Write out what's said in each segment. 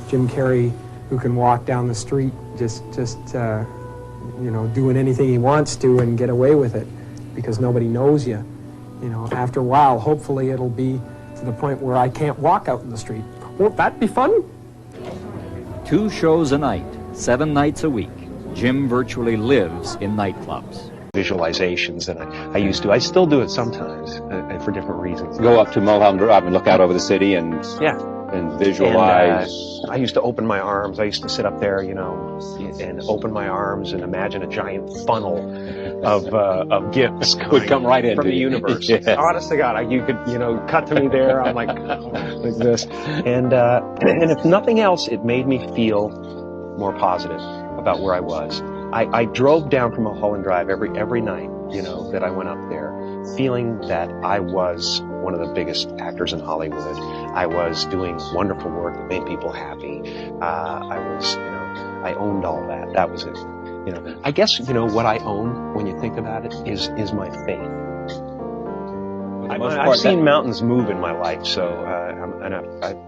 Jim Carrey, who can walk down the street just you know, doing anything he wants to and get away with it because nobody knows you. You know, after a while, hopefully it'll be to the point where I can't walk out in the street. Won't that be fun? 2 shows a night, 7 nights a week. Jim virtually lives in nightclubs. Visualizations, and I still do it sometimes for different reasons. Go up to Mulholland Drive and look out over the city and visualize. And, I used to open my arms. I used to sit up there, you know, and open my arms and imagine a giant funnel of gifts would come right into from the universe. Yeah. Honest to God, you could, you know, cut to me there. I'm like this, and if nothing else, it made me feel more positive about where I was. I drove down from Mulholland Drive every night, you know, that I went up there, feeling that I was one of the biggest actors in Hollywood. I was doing wonderful work that made people happy. I owned all that. That was it. You know, I guess, you know, what I own when you think about it is my faith. I've seen mountains move in my life, so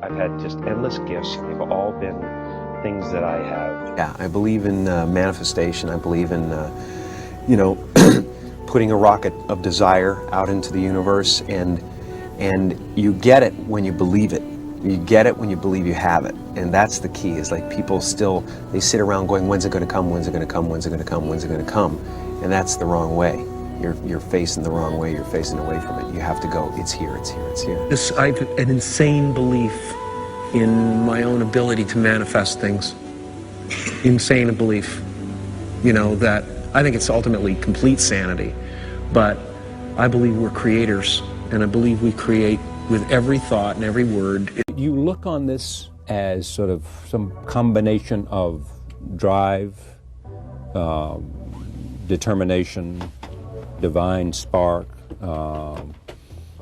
I've had just endless gifts. They've all been things that I have. Yeah, I believe in manifestation. I believe in, you know, putting a rocket of desire out into the universe, and you get it when you believe it. You get it when you believe you have it, and that's the key. Is like people still, they sit around going, when's it going to come? When's it going to come? When's it going to come? When's it going to come? And that's the wrong way. You're facing the wrong way. You're facing away from it. You have to go, it's here, it's here, it's here. I have an insane belief in my own ability to manifest things. Insane belief, you know, that I think it's ultimately complete sanity, but I believe we're creators, and I believe we create with every thought and every word. You look on this as sort of some combination of drive, determination, divine spark,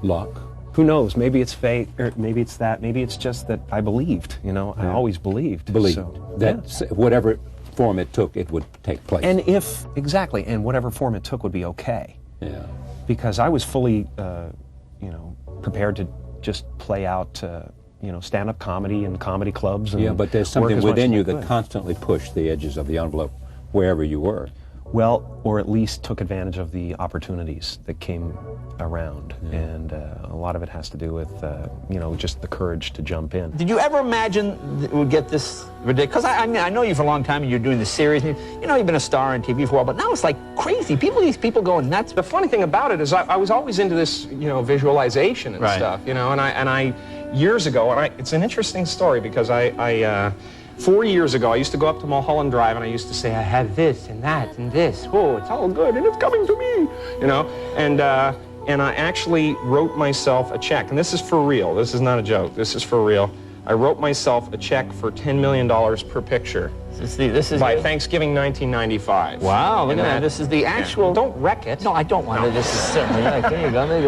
luck. Who knows? Maybe it's fate, or maybe it's that. Maybe it's just that I believed. You know, I always believed. That whatever form it took, it would take place. And and whatever form it took would be okay. Yeah. Because I was fully, you know, prepared to just play out, you know, stand-up comedy and comedy clubs. And yeah, but there's something within you that constantly pushed the edges of the envelope wherever you were. Well, or at least took advantage of the opportunities that came around. Yeah. And a lot of it has to do with, you know, just the courage to jump in. Did you ever imagine it would get this ridiculous? Because I know you for a long time, and you're doing the series. And you know, you've been a star on TV for a while, but now it's like crazy. These people going nuts. The funny thing about it is I was always into this, you know, visualization and stuff, you know, and I years ago, it's an interesting story because 4 years ago, I used to go up to Mulholland Drive and I used to say, I have this and that and this. Oh, it's all good and it's coming to me, you know. And I actually wrote myself a check, and this is for real. This is not a joke. This is for real. I wrote myself a check for $10 million per picture. This is by Thanksgiving 1995. Wow, look at that. This is the actual. Don't wreck it. No, I don't want it. This is certainly like, there you go. Maybe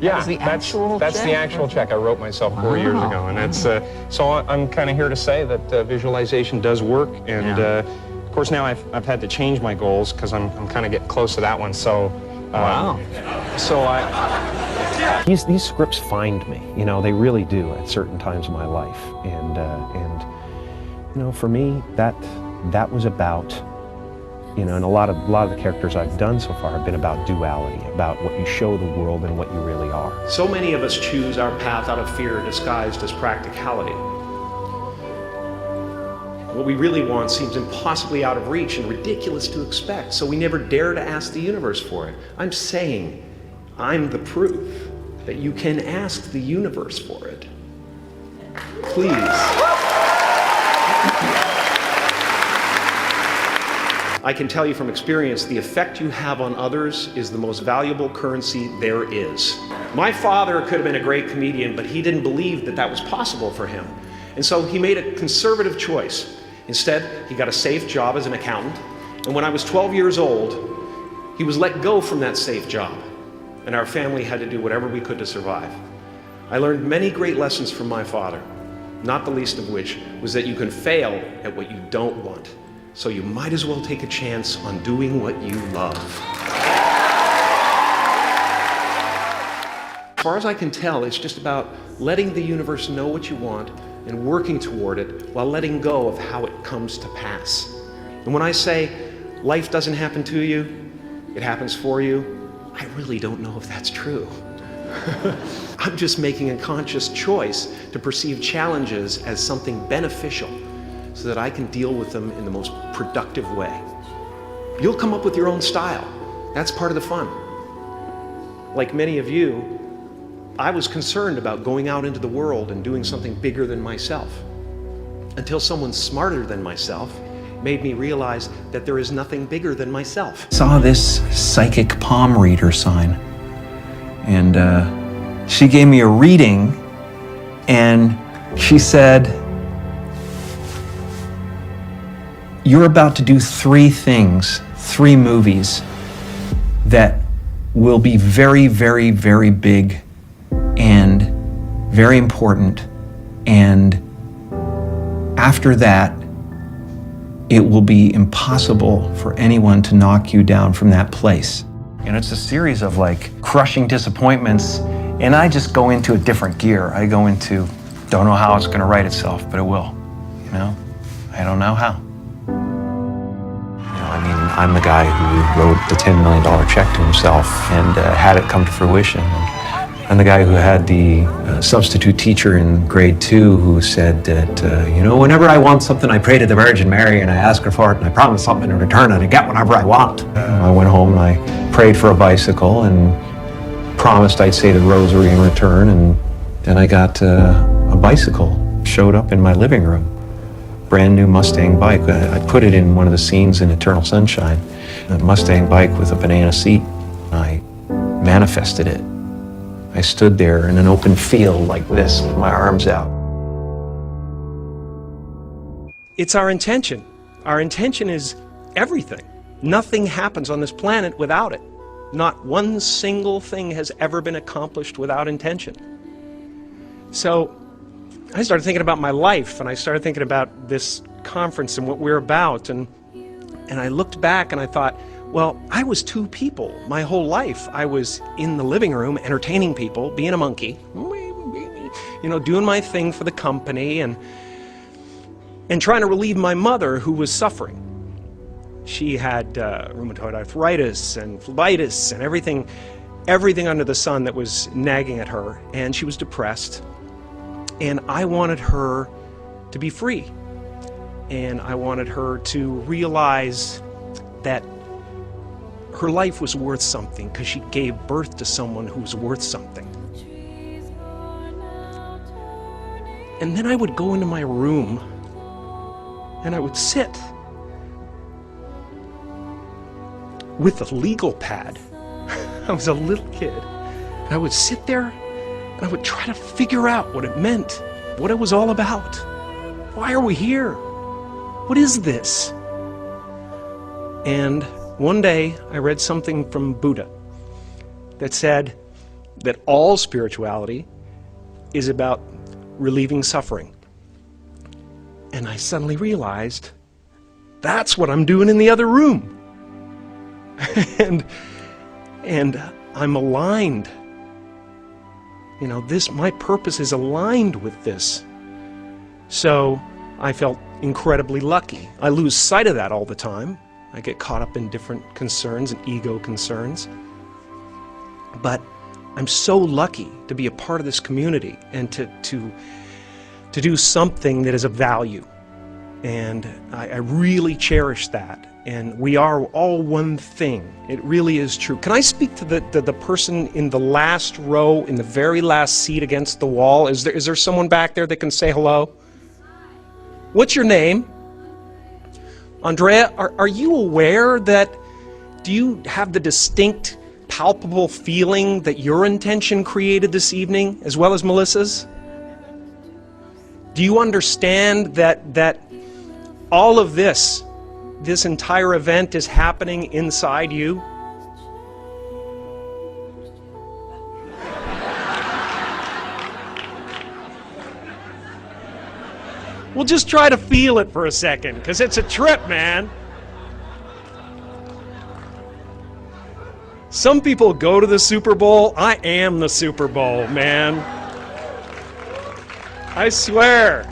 that's the actual that's check? the actual check I wrote myself 4 years ago, and that's so I'm kind of here to say that visualization does work, and of course now I've had to change my goals because I'm kind of getting close to that one. So wow. So these scripts find me. You know, they really do at certain times in my life, and you know, for me, that was about, you know, and a lot of the characters I've done so far have been about duality, about what you show the world and what you really are. So many of us choose our path out of fear disguised as practicality. What we really want seems impossibly out of reach and ridiculous to expect, so we never dare to ask the universe for it. I'm saying I'm the proof that you can ask the universe for it. Please. I can tell you from experience, the effect you have on others is the most valuable currency there is. My father could have been a great comedian, but he didn't believe that that was possible for him. And so he made a conservative choice. Instead, he got a safe job as an accountant. And when I was 12 years old, he was let go from that safe job. And our family had to do whatever we could to survive. I learned many great lessons from my father, not the least of which was that you can fail at what you don't want. So you might as well take a chance on doing what you love. As far as I can tell, it's just about letting the universe know what you want, and working toward it while letting go of how it comes to pass. And when I say life doesn't happen to you, it happens for you, I really don't know if that's true. I'm just making a conscious choice to perceive challenges as something beneficial so that I can deal with them in the most productive way. You'll come up with your own style. That's part of the fun. Like many of you, I was concerned about going out into the world and doing something bigger than myself, until someone smarter than myself made me realize that there is nothing bigger than myself. Saw this psychic palm reader sign, and she gave me a reading, and she said, "You're about to do 3 things, 3 movies that will be very, very, very big and very important, and after that, it will be impossible for anyone to knock you down from that place." And it's a series of like crushing disappointments, and I just go into a different gear. I go into, don't know how it's gonna write itself, but it will, you know? I don't know how. I mean, I'm the guy who wrote the $10 million check to himself and had it come to fruition. I'm the guy who had the substitute teacher in grade 2 who said that, you know, whenever I want something, I pray to the Virgin Mary and I ask her for it and I promise something in return and I get whatever I want. I went home and I prayed for a bicycle and promised I'd say the rosary in return, and then I got a bicycle. Showed up in my living room. Brand new Mustang bike. I put it in one of the scenes in Eternal Sunshine. A Mustang bike with a banana seat. I manifested it. I stood there in an open field like this with my arms out. It's our intention. Our intention is everything. Nothing happens on this planet without it. Not one single thing has ever been accomplished without intention. So I started thinking about my life, and I started thinking about this conference and what we're about, and I looked back and I thought, well, I was 2 people my whole life. I was in the living room entertaining people, being a monkey, you know, doing my thing for the company and trying to relieve my mother who was suffering. She had rheumatoid arthritis and phlebitis and everything under the sun that was nagging at her, and she was depressed. And I wanted her to be free. And I wanted her to realize that her life was worth something because she gave birth to someone who was worth something. And then I would go into my room and I would sit with a legal pad. I was a little kid. And I would sit there and I would try to figure out what it meant, what it was all about. Why are we here? What is this? And one day I read something from Buddha that said that all spirituality is about relieving suffering. And I suddenly realized that's what I'm doing in the other room. and I'm aligned. You know, my purpose is aligned with this. So I felt incredibly lucky. I lose sight of that all the time. I get caught up in different concerns and ego concerns. But I'm so lucky to be a part of this community and to do something that is of value. And I really cherish that. And we are all one thing. It really is true. Can I speak to the person in the last row, in the very last seat against the wall? Is there someone back there that can say hello? What's your name? Andrea, are you aware that, do you have the distinct, palpable feeling that your intention created this evening, as well as Melissa's? Do you understand that all of this entire event is happening inside you? Well, just try to feel it for a second, because it's a trip, man. Some people go to the Super Bowl. I am the Super Bowl, man. I swear.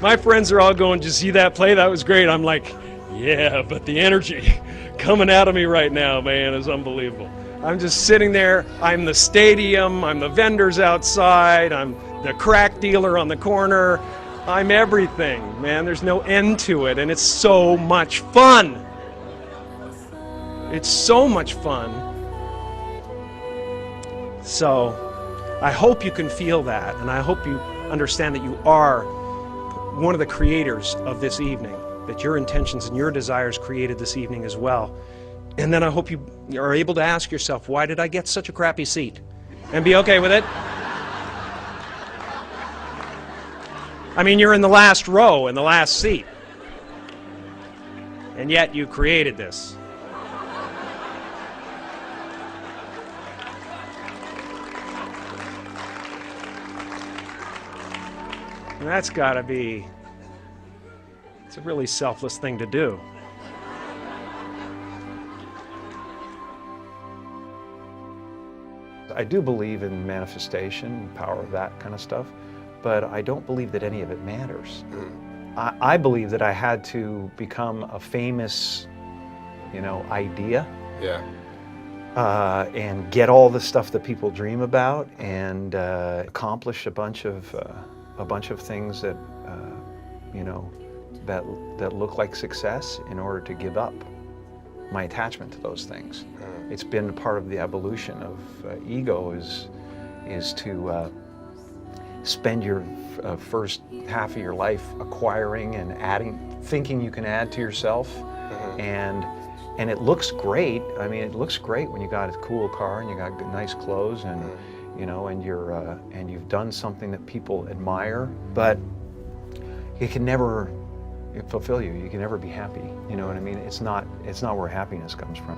My friends are all going, did you see that play? That was great. I'm like, yeah, but the energy coming out of me right now, man, is unbelievable. I'm just sitting there. I'm the stadium. I'm the vendors outside. I'm the crack dealer on the corner. I'm everything, man. There's no end to it, and it's so much fun. It's so much fun. So I hope you can feel that, and I hope you understand that you are one of the creators of this evening, that your intentions and your desires created this evening as well. And then I hope you are able to ask yourself, why did I get such a crappy seat? And be okay with it. I mean, you're in the last row, in the last seat. And yet you created this. And that's got to be, it's a really selfless thing to do. I do believe in manifestation, power of that kind of stuff, but I don't believe that any of it matters. I believe that I had to become a famous, idea. Yeah. And get all the stuff that people dream about, and accomplish a bunch of things that that look like success in order to give up my attachment to those things. It's been a part of the evolution of ego is to spend your first half of your life acquiring and adding, thinking you can add to yourself, and it looks great. I mean, it looks great when you got a cool car and you got nice clothes and and you've done something that people admire, but it can never fulfill you. You can never be happy. You know what I mean? It's not where happiness comes from.